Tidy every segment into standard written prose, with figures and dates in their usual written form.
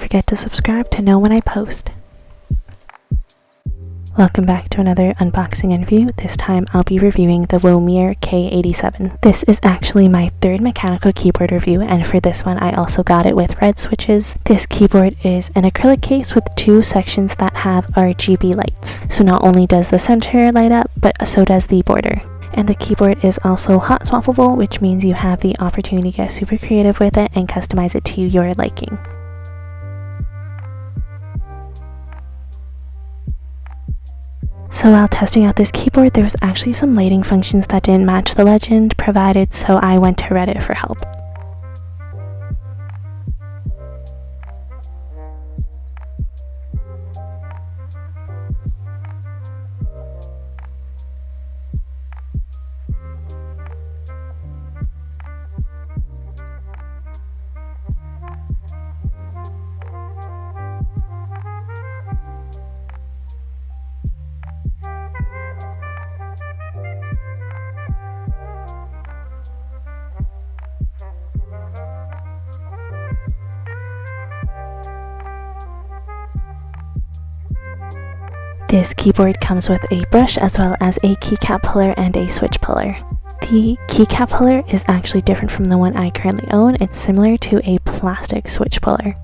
forget to subscribe to know when I post. Welcome back to another unboxing and review. This time I'll be reviewing the Womier K87. This is actually my third mechanical keyboard review, and for this one I also got it with red switches. This keyboard is an acrylic case with two sections that have RGB lights. So not only does the center light up, but so does the border. And the keyboard is also hot swappable, which means you have the opportunity to get super creative with it and customize it to your liking. So while testing out this keyboard, there was actually some lighting functions that didn't match the legend provided, so I went to Reddit for help. This keyboard comes with a brush as well as a keycap puller and a switch puller. The keycap puller is actually different from the one I currently own. It's similar to a plastic switch puller.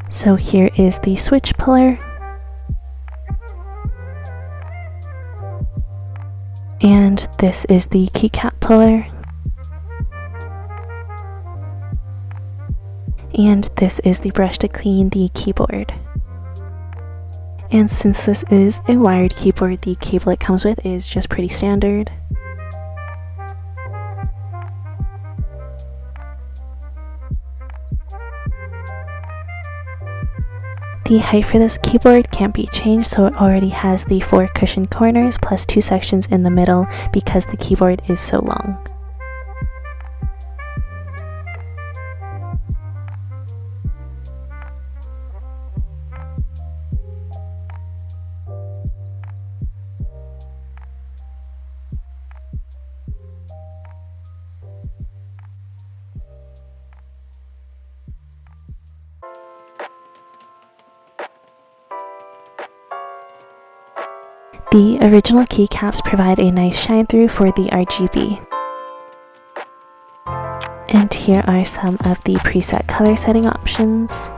So here is the switch puller. And this is the keycap puller. And this is the brush to clean the keyboard. And since this is a wired keyboard, the cable it comes with is just pretty standard. The height for this keyboard can't be changed, so it already has the 4 cushioned corners plus 2 sections in the middle because the keyboard is so long. The original keycaps provide a nice shine through for the RGB. And here are some of the preset color setting options.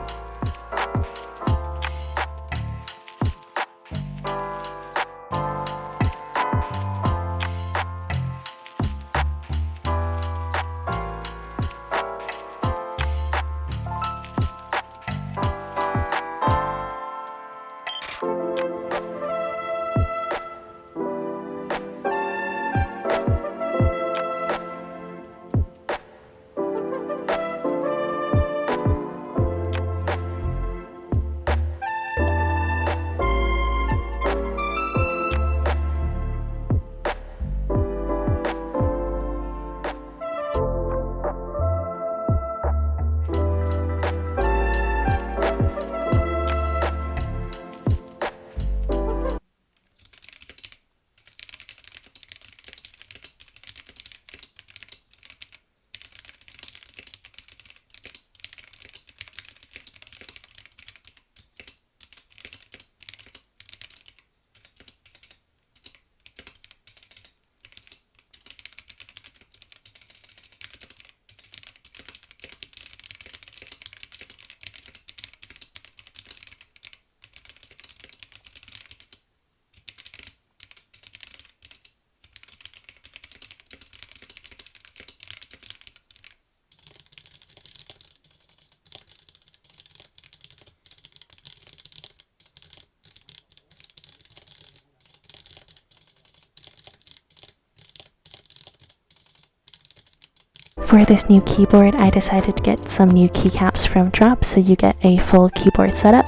For this new keyboard, I decided to get some new keycaps from Drop, so you get a full keyboard setup.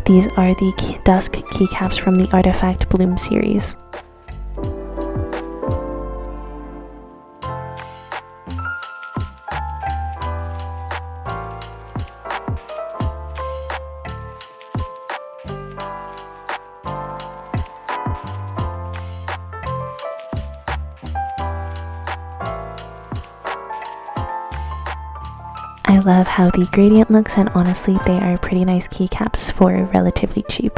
These are the Dusk keycaps from the Artifact Bloom series. I love how the gradient looks, and honestly they are pretty nice keycaps for relatively cheap.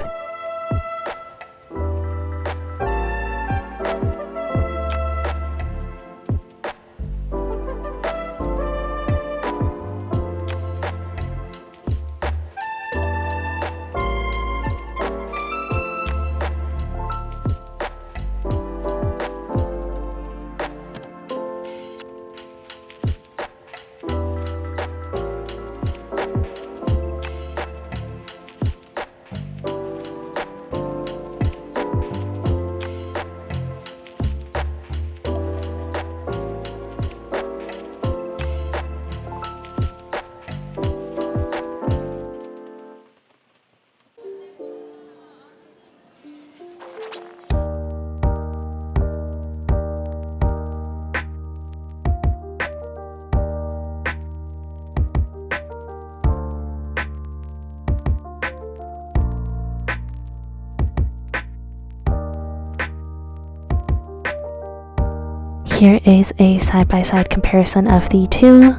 Here is a side-by-side comparison of the two.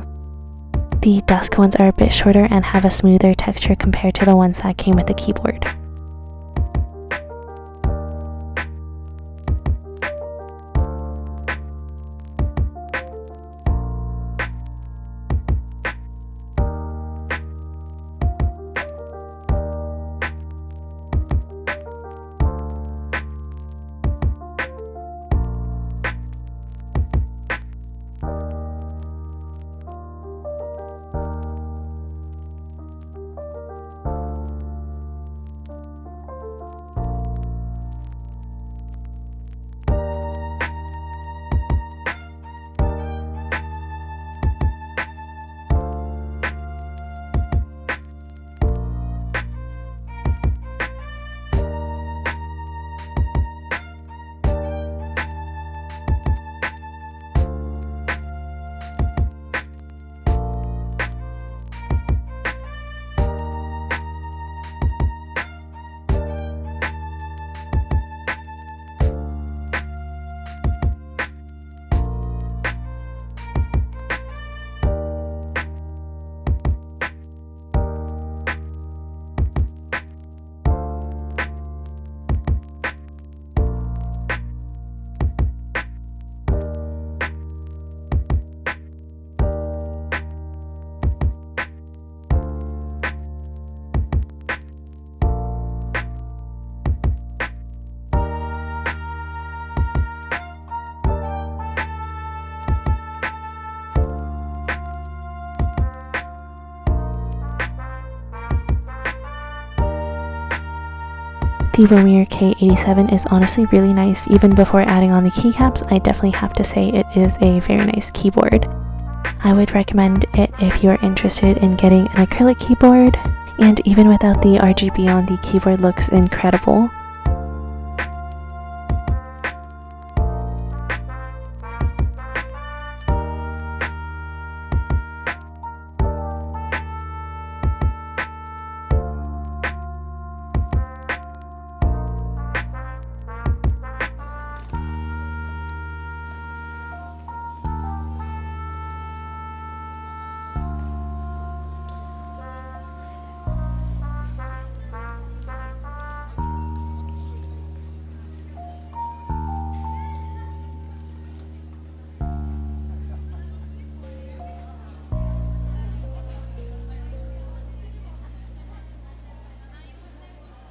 The Dusk ones are a bit shorter and have a smoother texture compared to the ones that came with the keyboard. The Womier K87 is honestly really nice. Even before adding on the keycaps, I definitely have to say it is a very nice keyboard. I would recommend it if you're interested in getting an acrylic keyboard, and even without the RGB on, the keyboard looks incredible.